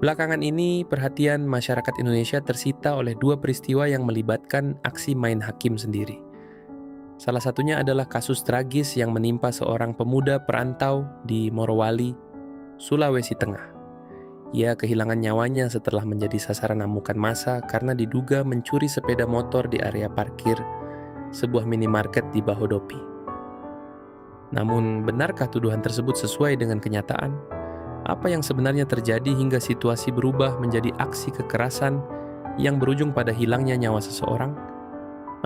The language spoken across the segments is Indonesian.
Belakangan ini, perhatian masyarakat Indonesia tersita oleh dua peristiwa yang melibatkan aksi main hakim sendiri. Salah satunya adalah kasus tragis yang menimpa seorang pemuda perantau di Morowali, Sulawesi Tengah. Ia kehilangan nyawanya setelah menjadi sasaran amukan massa karena diduga mencuri sepeda motor di area parkir sebuah minimarket di Bahodopi. Namun, benarkah tuduhan tersebut sesuai dengan kenyataan? Apa yang sebenarnya terjadi hingga situasi berubah menjadi aksi kekerasan yang berujung pada hilangnya nyawa seseorang?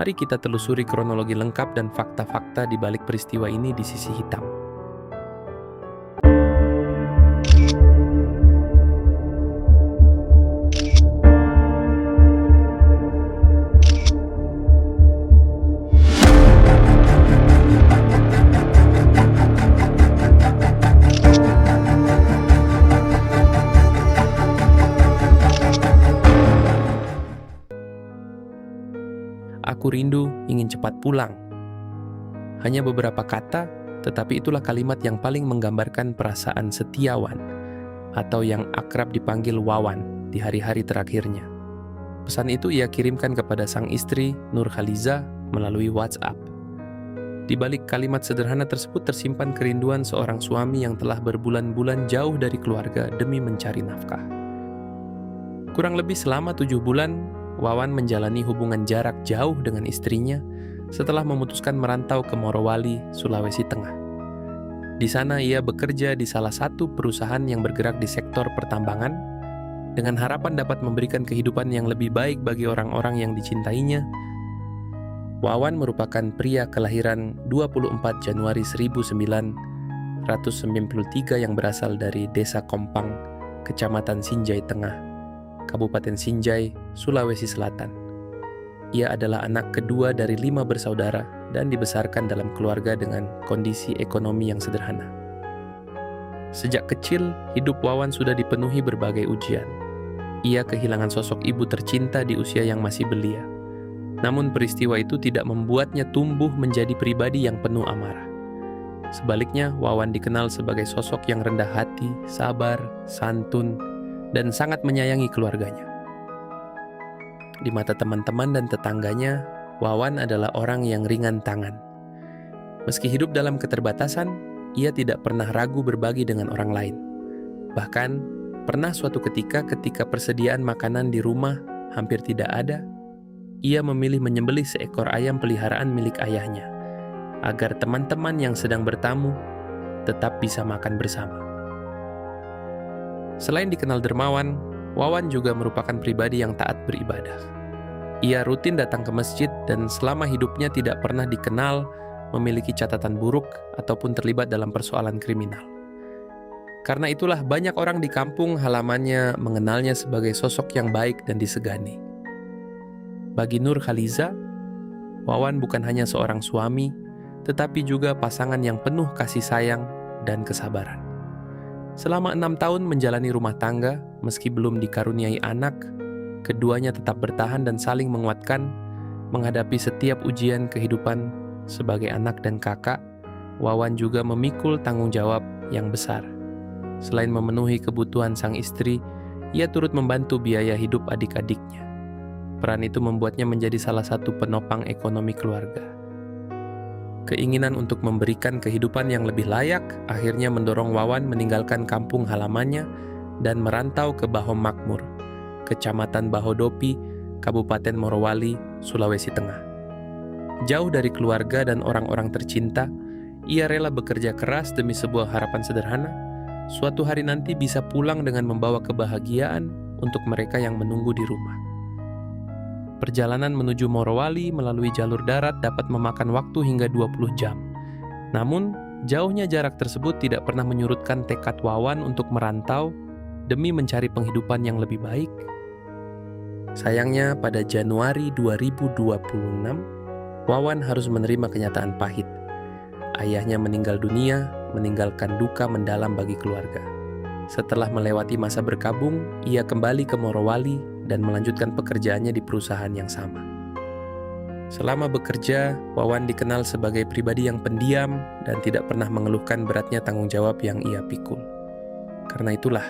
Mari kita telusuri kronologi lengkap dan fakta-fakta di balik peristiwa ini di sisi hitam. Aku rindu ingin cepat pulang. Hanya beberapa kata, tetapi itulah kalimat yang paling menggambarkan perasaan Setiawan, atau yang akrab dipanggil Wawan di hari-hari terakhirnya. Pesan itu ia kirimkan kepada sang istri, Nurhaliza, melalui WhatsApp. Di balik kalimat sederhana tersebut tersimpan kerinduan seorang suami yang telah berbulan-bulan jauh dari keluarga demi mencari nafkah. Kurang lebih selama 7 bulan, Wawan menjalani hubungan jarak jauh dengan istrinya setelah memutuskan merantau ke Morowali, Sulawesi Tengah. Di sana ia bekerja di salah satu perusahaan yang bergerak di sektor pertambangan dengan harapan dapat memberikan kehidupan yang lebih baik bagi orang-orang yang dicintainya. Wawan merupakan pria kelahiran 24 Januari 1993 yang berasal dari Desa Kompang, Kecamatan Sinjai Tengah, Kabupaten Sinjai, Sulawesi Selatan. Ia adalah anak kedua dari 5 bersaudara dan dibesarkan dalam keluarga dengan kondisi ekonomi yang sederhana. Sejak kecil, hidup Wawan sudah dipenuhi berbagai ujian. Ia kehilangan sosok ibu tercinta di usia yang masih belia. Namun peristiwa itu tidak membuatnya tumbuh menjadi pribadi yang penuh amarah. Sebaliknya, Wawan dikenal sebagai sosok yang rendah hati, sabar, santun, dan sangat menyayangi keluarganya. Di mata teman-teman dan tetangganya, Wawan adalah orang yang ringan tangan. Meski hidup dalam keterbatasan, ia tidak pernah ragu berbagi dengan orang lain. Bahkan, pernah suatu ketika persediaan makanan di rumah hampir tidak ada, ia memilih menyembelih seekor ayam peliharaan milik ayahnya, agar teman-teman yang sedang bertamu tetap bisa makan bersama. Selain dikenal dermawan, Wawan juga merupakan pribadi yang taat beribadah. Ia rutin datang ke masjid dan selama hidupnya tidak pernah dikenal memiliki catatan buruk ataupun terlibat dalam persoalan kriminal. Karena itulah banyak orang di kampung halamannya mengenalnya sebagai sosok yang baik dan disegani. Bagi Nurhaliza, Wawan bukan hanya seorang suami, tetapi juga pasangan yang penuh kasih sayang dan kesabaran. Selama 6 tahun menjalani rumah tangga, meski belum dikaruniai anak, keduanya tetap bertahan dan saling menguatkan menghadapi setiap ujian kehidupan sebagai anak dan kakak. Wawan juga memikul tanggung jawab yang besar. Selain memenuhi kebutuhan sang istri, ia turut membantu biaya hidup adik-adiknya. Peran itu membuatnya menjadi salah satu penopang ekonomi keluarga. Keinginan untuk memberikan kehidupan yang lebih layak akhirnya mendorong Wawan meninggalkan kampung halamannya dan merantau ke Bahom Makmur, Kecamatan Bahodopi, Kabupaten Morowali, Sulawesi Tengah. Jauh dari keluarga dan orang-orang tercinta, ia rela bekerja keras demi sebuah harapan sederhana, suatu hari nanti bisa pulang dengan membawa kebahagiaan untuk mereka yang menunggu di rumah. Perjalanan menuju Morowali melalui jalur darat dapat memakan waktu hingga 20 jam. Namun, jauhnya jarak tersebut tidak pernah menyurutkan tekad Wawan untuk merantau demi mencari penghidupan yang lebih baik. Sayangnya, pada Januari 2026, Wawan harus menerima kenyataan pahit. Ayahnya meninggal dunia, meninggalkan duka mendalam bagi keluarga. Setelah melewati masa berkabung, ia kembali ke Morowali dan melanjutkan pekerjaannya di perusahaan yang sama. Selama bekerja, Wawan dikenal sebagai pribadi yang pendiam dan tidak pernah mengeluhkan beratnya tanggung jawab yang ia pikul. Karena itulah,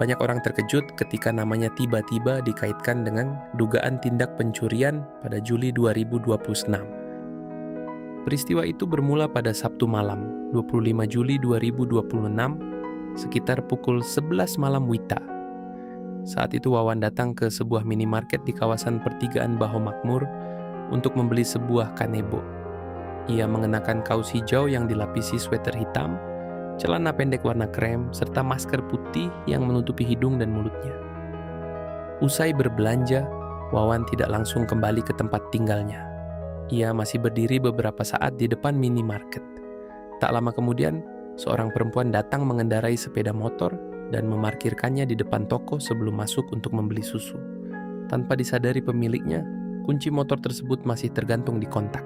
banyak orang terkejut ketika namanya tiba-tiba dikaitkan dengan dugaan tindak pencurian pada Juli 2026. Peristiwa itu bermula pada Sabtu malam, 25 Juli 2026, sekitar pukul 11 malam WITA. Saat itu Wawan datang ke sebuah minimarket di kawasan pertigaan Baho Makmur untuk membeli sebuah kanebo. Ia mengenakan kaos hijau yang dilapisi sweater hitam, celana pendek warna krem, serta masker putih yang menutupi hidung dan mulutnya. Usai berbelanja, Wawan tidak langsung kembali ke tempat tinggalnya. Ia masih berdiri beberapa saat di depan minimarket. Tak lama kemudian, seorang perempuan datang mengendarai sepeda motor dan memarkirkannya di depan toko sebelum masuk untuk membeli susu. Tanpa disadari pemiliknya, kunci motor tersebut masih tergantung di kontak.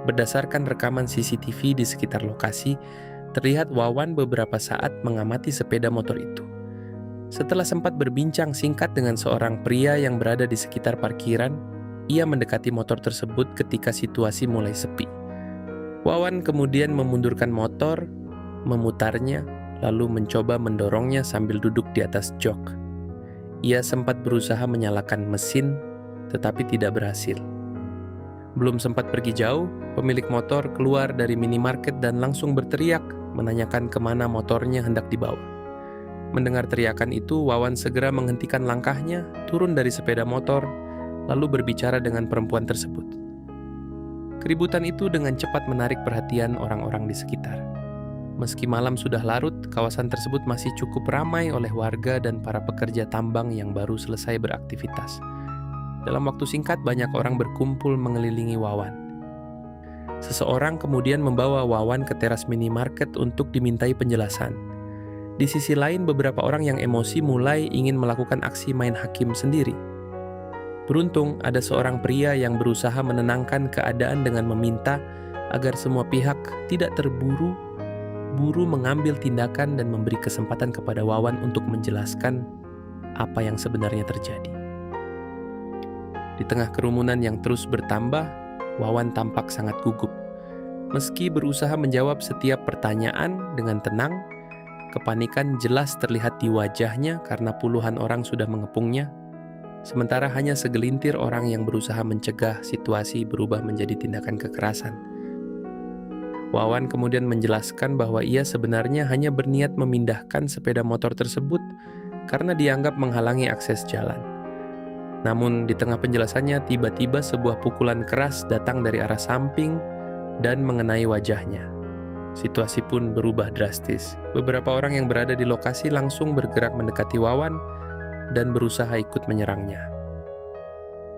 Berdasarkan rekaman CCTV di sekitar lokasi, terlihat Wawan beberapa saat mengamati sepeda motor itu. Setelah sempat berbincang singkat dengan seorang pria yang berada di sekitar parkiran, ia mendekati motor tersebut ketika situasi mulai sepi. Wawan kemudian memundurkan motor, memutarnya, lalu mencoba mendorongnya sambil duduk di atas jok. Ia sempat berusaha menyalakan mesin, tetapi tidak berhasil. Belum sempat pergi jauh, pemilik motor keluar dari minimarket dan langsung berteriak, menanyakan kemana motornya hendak dibawa. Mendengar teriakan itu, Wawan segera menghentikan langkahnya, turun dari sepeda motor, lalu berbicara dengan perempuan tersebut. Keributan itu dengan cepat menarik perhatian orang-orang di sekitar. Meski malam sudah larut, kawasan tersebut masih cukup ramai oleh warga dan para pekerja tambang yang baru selesai beraktivitas. Dalam waktu singkat, banyak orang berkumpul mengelilingi Wawan. Seseorang kemudian membawa Wawan ke teras minimarket untuk dimintai penjelasan. Di sisi lain, beberapa orang yang emosi mulai ingin melakukan aksi main hakim sendiri. Beruntung, ada seorang pria yang berusaha menenangkan keadaan dengan meminta agar semua pihak tidak terburu-buru mengambil tindakan dan memberi kesempatan kepada Wawan untuk menjelaskan apa yang sebenarnya terjadi. Di tengah kerumunan yang terus bertambah, Wawan tampak sangat gugup. Meski berusaha menjawab setiap pertanyaan dengan tenang, kepanikan jelas terlihat di wajahnya karena puluhan orang sudah mengepungnya, sementara hanya segelintir orang yang berusaha mencegah situasi berubah menjadi tindakan kekerasan. Wawan kemudian menjelaskan bahwa ia sebenarnya hanya berniat memindahkan sepeda motor tersebut karena dianggap menghalangi akses jalan. Namun di tengah penjelasannya, tiba-tiba sebuah pukulan keras datang dari arah samping dan mengenai wajahnya. Situasi pun berubah drastis. Beberapa orang yang berada di lokasi langsung bergerak mendekati Wawan dan berusaha ikut menyerangnya.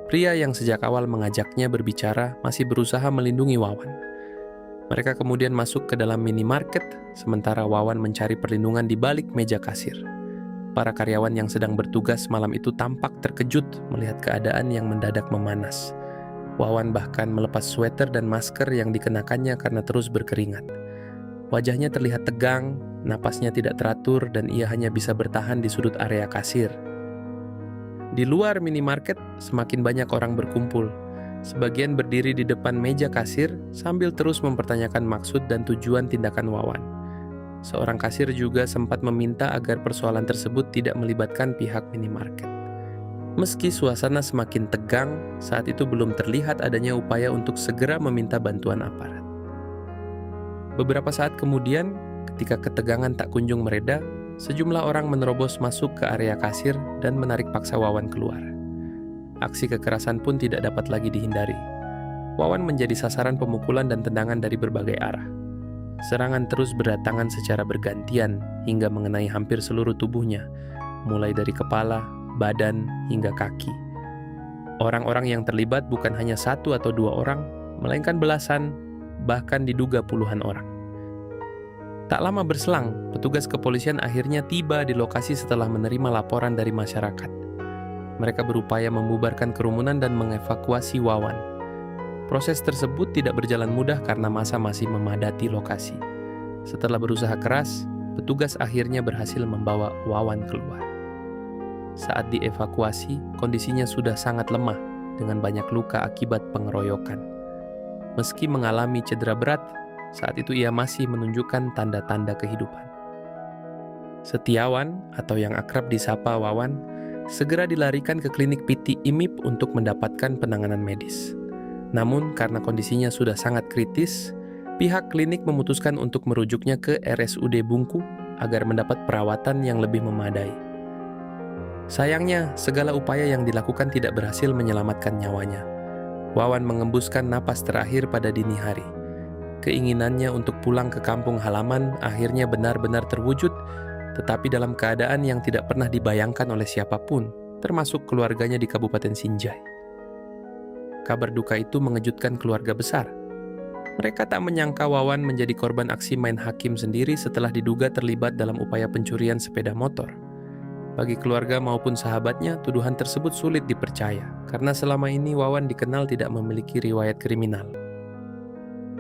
Pria yang sejak awal mengajaknya berbicara masih berusaha melindungi Wawan. Mereka kemudian masuk ke dalam minimarket, sementara Wawan mencari perlindungan di balik meja kasir. Para karyawan yang sedang bertugas malam itu tampak terkejut melihat keadaan yang mendadak memanas. Wawan bahkan melepas sweater dan masker yang dikenakannya karena terus berkeringat. Wajahnya terlihat tegang, napasnya tidak teratur, dan ia hanya bisa bertahan di sudut area kasir. Di luar minimarket, semakin banyak orang berkumpul. Sebagian berdiri di depan meja kasir sambil terus mempertanyakan maksud dan tujuan tindakan Wawan. Seorang kasir juga sempat meminta agar persoalan tersebut tidak melibatkan pihak minimarket. Meski suasana semakin tegang, saat itu belum terlihat adanya upaya untuk segera meminta bantuan aparat. Beberapa saat kemudian, ketika ketegangan tak kunjung mereda, sejumlah orang menerobos masuk ke area kasir dan menarik paksa Wawan keluar. Aksi kekerasan pun tidak dapat lagi dihindari. Wawan menjadi sasaran pemukulan dan tendangan dari berbagai arah. Serangan terus berdatangan secara bergantian hingga mengenai hampir seluruh tubuhnya, mulai dari kepala, badan, hingga kaki. Orang-orang yang terlibat bukan hanya satu atau dua orang, melainkan belasan, bahkan diduga puluhan orang. Tak lama berselang, petugas kepolisian akhirnya tiba di lokasi setelah menerima laporan dari masyarakat. Mereka berupaya membubarkan kerumunan dan mengevakuasi Wawan. Proses tersebut tidak berjalan mudah karena massa masih memadati lokasi. Setelah berusaha keras, petugas akhirnya berhasil membawa Wawan keluar. Saat dievakuasi, kondisinya sudah sangat lemah dengan banyak luka akibat pengeroyokan. Meski mengalami cedera berat, saat itu ia masih menunjukkan tanda-tanda kehidupan. Setiawan, atau yang akrab disapa Wawan, segera dilarikan ke klinik PT IMIP untuk mendapatkan penanganan medis. Namun, karena kondisinya sudah sangat kritis, pihak klinik memutuskan untuk merujuknya ke RSUD Bungku agar mendapat perawatan yang lebih memadai. Sayangnya, segala upaya yang dilakukan tidak berhasil menyelamatkan nyawanya. Wawan mengembuskan napas terakhir pada dini hari. Keinginannya untuk pulang ke kampung halaman akhirnya benar-benar terwujud, tetapi dalam keadaan yang tidak pernah dibayangkan oleh siapapun, termasuk keluarganya di Kabupaten Sinjai. Kabar duka itu mengejutkan keluarga besar. Mereka tak menyangka Wawan menjadi korban aksi main hakim sendiri setelah diduga terlibat dalam upaya pencurian sepeda motor. Bagi keluarga maupun sahabatnya, tuduhan tersebut sulit dipercaya, karena selama ini Wawan dikenal tidak memiliki riwayat kriminal.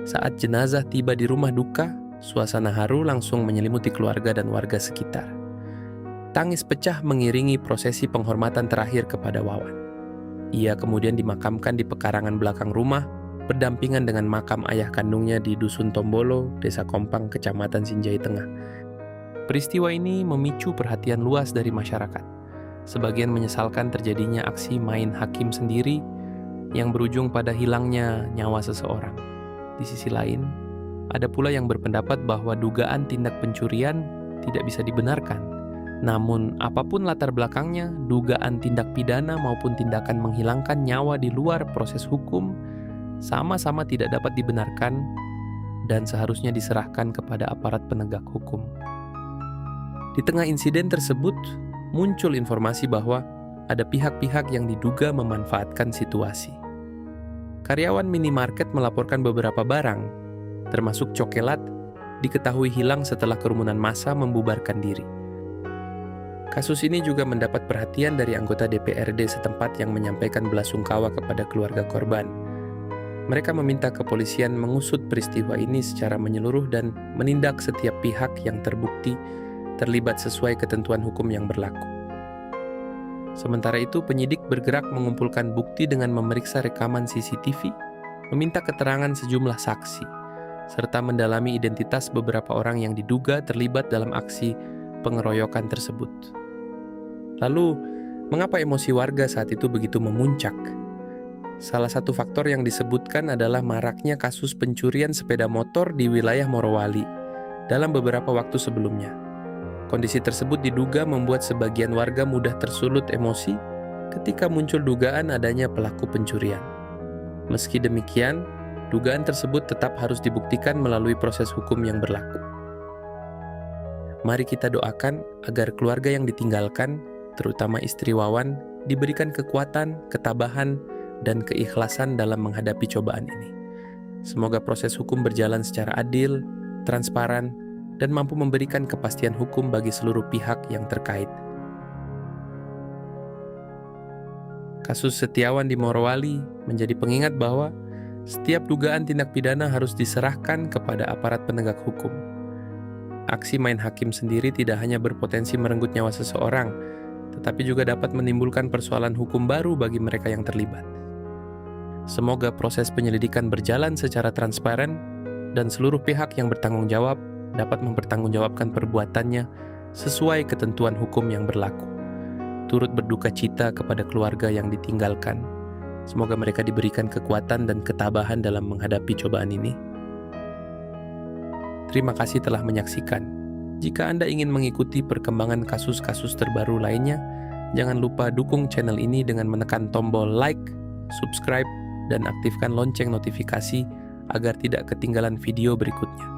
Saat jenazah tiba di rumah duka, suasana haru langsung menyelimuti keluarga dan warga sekitar. Tangis pecah mengiringi prosesi penghormatan terakhir kepada Wawan. Ia kemudian dimakamkan di pekarangan belakang rumah, berdampingan dengan makam ayah kandungnya di Dusun Tombolo, Desa Kompang, Kecamatan Sinjai Tengah. Peristiwa ini memicu perhatian luas dari masyarakat. Sebagian menyesalkan terjadinya aksi main hakim sendiri yang berujung pada hilangnya nyawa seseorang. Di sisi lain, ada pula yang berpendapat bahwa dugaan tindak pencurian tidak bisa dibenarkan. Namun, apapun latar belakangnya, dugaan tindak pidana maupun tindakan menghilangkan nyawa di luar proses hukum sama-sama tidak dapat dibenarkan dan seharusnya diserahkan kepada aparat penegak hukum. Di tengah insiden tersebut, muncul informasi bahwa ada pihak-pihak yang diduga memanfaatkan situasi. Karyawan minimarket melaporkan beberapa barang, termasuk cokelat, diketahui hilang setelah kerumunan massa membubarkan diri. Kasus ini juga mendapat perhatian dari anggota DPRD setempat yang menyampaikan belasungkawa kepada keluarga korban. Mereka meminta kepolisian mengusut peristiwa ini secara menyeluruh dan menindak setiap pihak yang terbukti terlibat sesuai ketentuan hukum yang berlaku. Sementara itu, penyidik bergerak mengumpulkan bukti dengan memeriksa rekaman CCTV, meminta keterangan sejumlah saksi, serta mendalami identitas beberapa orang yang diduga terlibat dalam aksi pengeroyokan tersebut. Lalu, mengapa emosi warga saat itu begitu memuncak? Salah satu faktor yang disebutkan adalah maraknya kasus pencurian sepeda motor di wilayah Morowali dalam beberapa waktu sebelumnya. Kondisi tersebut diduga membuat sebagian warga mudah tersulut emosi ketika muncul dugaan adanya pelaku pencurian. Meski demikian, dugaan tersebut tetap harus dibuktikan melalui proses hukum yang berlaku. Mari kita doakan agar keluarga yang ditinggalkan, terutama istri Wawan, diberikan kekuatan, ketabahan, dan keikhlasan dalam menghadapi cobaan ini. Semoga proses hukum berjalan secara adil, transparan, dan mampu memberikan kepastian hukum bagi seluruh pihak yang terkait. Kasus Setiawan di Morowali menjadi pengingat bahwa setiap dugaan tindak pidana harus diserahkan kepada aparat penegak hukum. Aksi main hakim sendiri tidak hanya berpotensi merenggut nyawa seseorang, tetapi juga dapat menimbulkan persoalan hukum baru bagi mereka yang terlibat. Semoga proses penyelidikan berjalan secara transparan dan seluruh pihak yang bertanggung jawab dapat mempertanggungjawabkan perbuatannya sesuai ketentuan hukum yang berlaku. Turut berduka cita kepada keluarga yang ditinggalkan. Semoga mereka diberikan kekuatan dan ketabahan dalam menghadapi cobaan ini. Terima kasih telah menyaksikan. Jika Anda ingin mengikuti perkembangan kasus-kasus terbaru lainnya, jangan lupa dukung channel ini dengan menekan tombol like, subscribe, dan aktifkan lonceng notifikasi agar tidak ketinggalan video berikutnya.